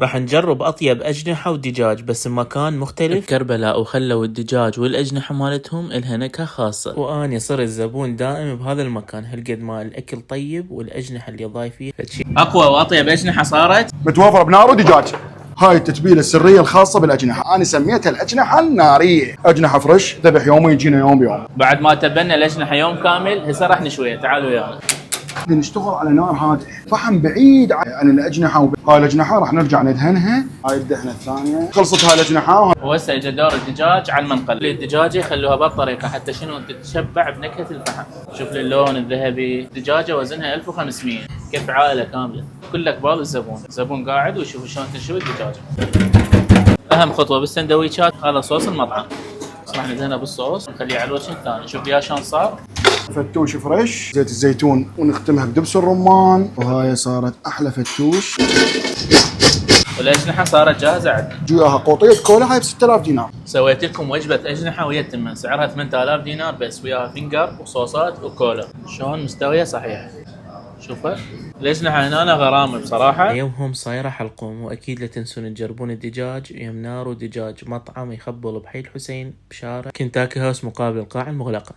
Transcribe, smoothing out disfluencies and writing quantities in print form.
راح نجرب أطيب أجنحة ودجاج بس بمكان مختلف بكربلاء، وخلوا الدجاج والأجنحة مالتهم إلها نكهة خاصة، وأني صرت الزبون دائم بهذا المكان هالقد ما الأكل طيب والأجنحة اللي ضايفيه أقوى وأطيب أجنحة صارت متوفرة بنار ودجاج. هاي التتبيلة السرية الخاصة بالأجنحة، أنا سميتها الأجنحة النارية. أجنحة فريش ذبح يوم يجينا يوم بيوم. بعد ما تبنى الأجنحة يوم كامل هسه راح نشويها. تعالوا ويانا. نشتغل على نار هادئة، فحم بعيد عن الأجنحة. هاي الأجنحة راح نرجع ندهنها. هاي الدهنة الثانية خلصت هاي الأجنحة. وهسه اجى دور الدجاج على المنقل. الدجاجة خلوها بهالطريقة حتى شنو تتشبع بنكهة الفحم. شوف لي اللون الذهبي. الدجاجة وزنها 1500، كف عائلة كاملة كلك بال الزبون. الزبون قاعد ويشوف شلون تنشوي الدجاجة. أهم خطوة بالسندويشات هذا صوص المطعم. راح ندهنه بالصوص ونخليه على الوجه الثاني. شوف يا شلون صار. فتوش فريش، زيت الزيتون، ونختمها بدبس الرمان. وهاي صارت أحلى فتوش. والأجنحة صارت جاهزة عندنا. جواها قوطية كولا هاي ب 6000 دينار. سويت لكم وجبة أجنحة ويا التمن، سعرها 8000 دينار بس، وياها فينجر وصوصات وكولا. شلون مستوية صحيح. شوفها الأجنحة هنا غرامة بصراحة. يومهم صايرة حلقوم، وأكيد لا تنسون تجربون الدجاج يم نار ودجاج، مطعم يخبل بحي الحسين بشارع كنتاكي هاوس مقابل القاعة المغلقة.